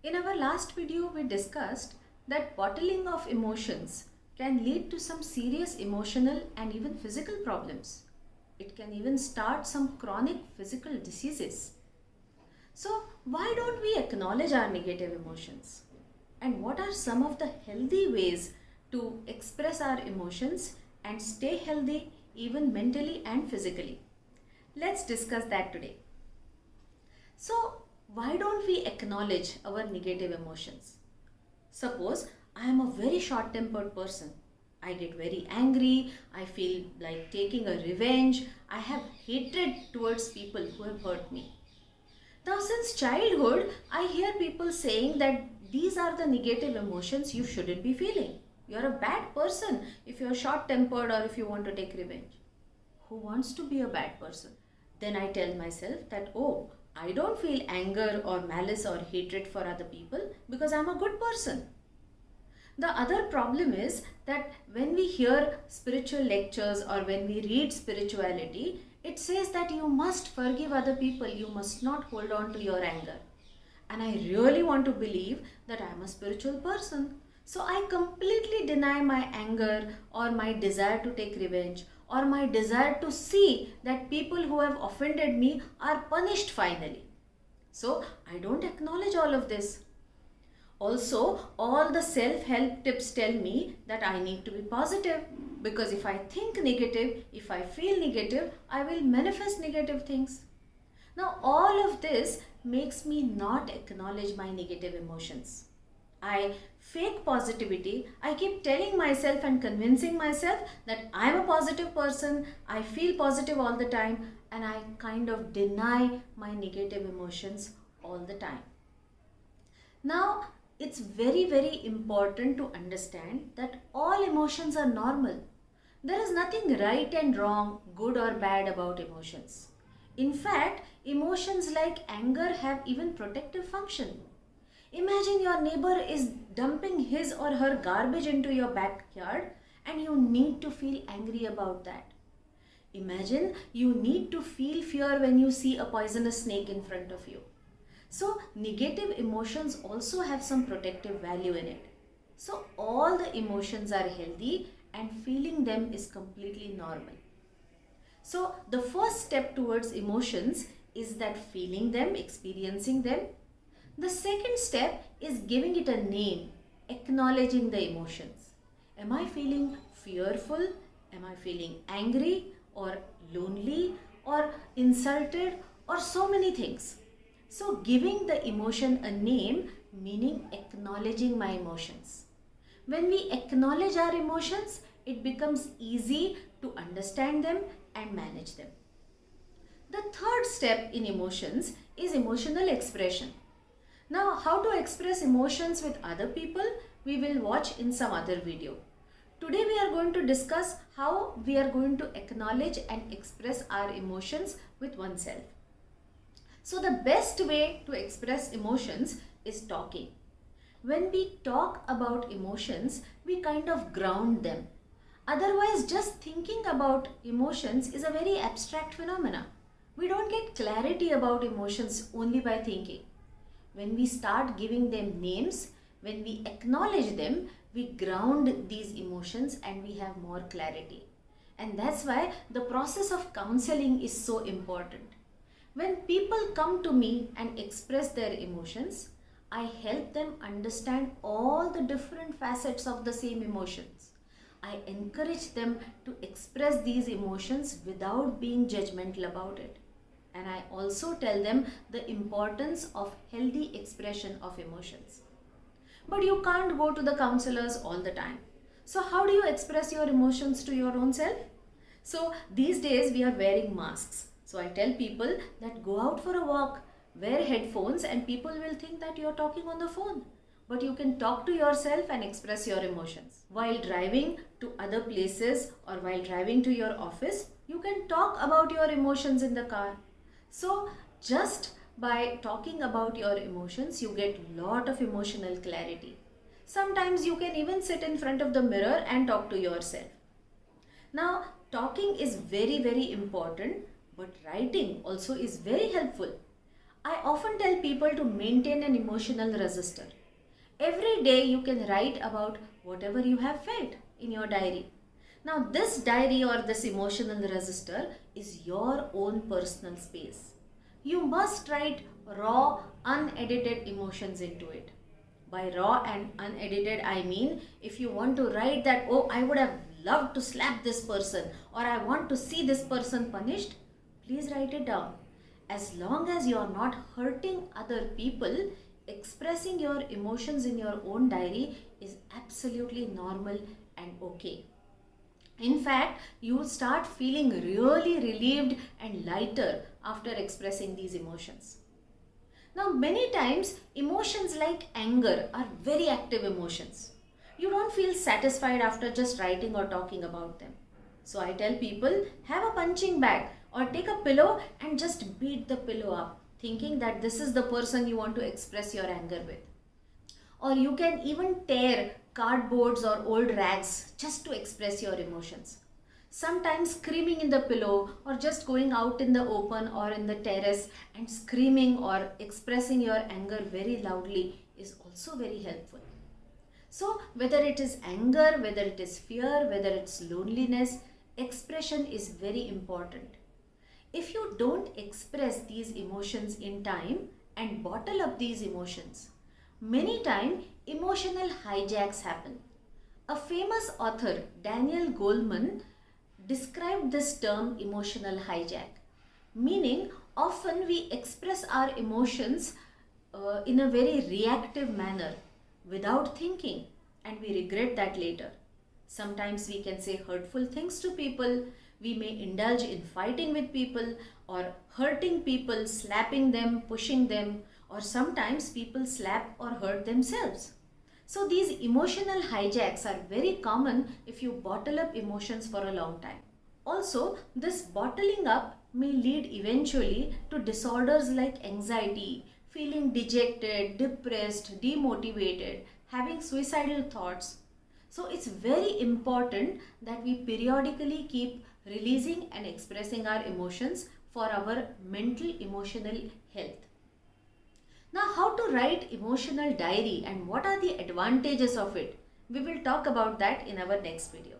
In our last video, we discussed that bottling of emotions can lead to some serious emotional and even physical problems. It can even start some chronic physical diseases. So, why don't we acknowledge our negative emotions? And what are some of the healthy ways to express our emotions and stay healthy even mentally and physically? Let's discuss that today. So, why don't we acknowledge our negative emotions? Suppose I am a very short tempered person. I get very angry, I feel like taking a revenge, I have hatred towards people who have hurt me. Now, since childhood, I hear people saying that these are the negative emotions you shouldn't be feeling. You're a bad person if you're short tempered or if you want to take revenge. Who wants to be a bad person? Then I tell myself that, oh, I don't feel anger or malice or hatred for other people because I'm a good person. The other problem is that when we hear spiritual lectures or when we read spirituality, it says that you must forgive other people, you must not hold on to your anger. And I really want to believe that I am a spiritual person. So I completely deny my anger or my desire to take revenge or my desire to see that people who have offended me are punished finally. So I don't acknowledge all of this. Also, all the self-help tips tell me that I need to be positive because if I think negative, if I feel negative, I will manifest negative things. Now, all of this makes me not acknowledge my negative emotions. I fake positivity. I keep telling myself and convincing myself that I'm a positive person, I feel positive all the time, and I kind of deny my negative emotions all the time. Now, it's very important to understand that all emotions are normal. There is nothing right and wrong, good or bad about emotions. In fact, emotions like anger have even protective function. Imagine your neighbor is dumping his or her garbage into your backyard and you need to feel angry about that. Imagine you need to feel fear when you see a poisonous snake in front of you. So, negative emotions also have some protective value in it. So, all the emotions are healthy and feeling them is completely normal. So, the first step towards emotions is that feeling them, experiencing them. The second step is giving it a name, acknowledging the emotions. Am I feeling fearful? Am I feeling angry or lonely or insulted or so many things? So, giving the emotion a name, meaning acknowledging my emotions. When we acknowledge our emotions, it becomes easy to understand them and manage them. The third step in emotions is emotional expression. Now, how to express emotions with other people, we will watch in some other video. Today we are going to discuss how we are going to acknowledge and express our emotions with oneself. So the best way to express emotions is talking. When we talk about emotions, we kind of ground them. Otherwise, just thinking about emotions is a very abstract phenomena. We don't get clarity about emotions only by thinking. When we start giving them names, when we acknowledge them, we ground these emotions and we have more clarity. And that's why the process of counseling is so important. When people come to me and express their emotions, I help them understand all the different facets of the same emotions. I encourage them to express these emotions without being judgmental about it. And I also tell them the importance of healthy expression of emotions. But you can't go to the counselors all the time. So, how do you express your emotions to your own self? So, these days we are wearing masks. So, I tell people that go out for a walk, wear headphones, and people will think that you're talking on the phone. But you can talk to yourself and express your emotions. While driving to other places or while driving to your office, you can talk about your emotions in the car. So, just by talking about your emotions, you get lot of emotional clarity. Sometimes you can even sit in front of the mirror and talk to yourself. Now, talking is very important, but writing also is very helpful. I often tell people to maintain an emotional register. Every day you can write about whatever you have felt in your diary. Now, this diary or this emotional register is your own personal space. You must write raw, unedited emotions into it. By raw and unedited, I mean if you want to write that, oh, I would have loved to slap this person or I want to see this person punished, please write it down. As long as you are not hurting other people, expressing your emotions in your own diary is absolutely normal and okay. In fact, you will start feeling really relieved and lighter after expressing these emotions. Now, many times emotions like anger are very active emotions. You don't feel satisfied after just writing or talking about them. So, I tell people have a punching bag or take a pillow and just beat the pillow up, thinking that this is the person you want to express your anger with. Or you can even tear cardboards or old rags just to express your emotions. Sometimes screaming in the pillow or just going out in the open or in the terrace and screaming or expressing your anger very loudly is also very helpful. So, whether it is anger, whether it is fear, whether it's loneliness, expression is very important. If you don't express these emotions in time and bottle up these emotions, many times emotional hijacks happen. A famous author, Daniel Goleman, described this term emotional hijack, meaning often we express our emotions in a very reactive manner without thinking, and we regret that later. Sometimes we can say hurtful things to people, we may indulge in fighting with people or hurting people, slapping them, pushing them, or sometimes people slap or hurt themselves. So these emotional hijacks are very common if you bottle up emotions for a long time. Also, this bottling up may lead eventually to disorders like anxiety, feeling dejected, depressed, demotivated, having suicidal thoughts. So it's very important that we periodically keep releasing and expressing our emotions for our mental emotional health. Now, how to write emotional diary and what are the advantages of it? We will talk about that in our next video.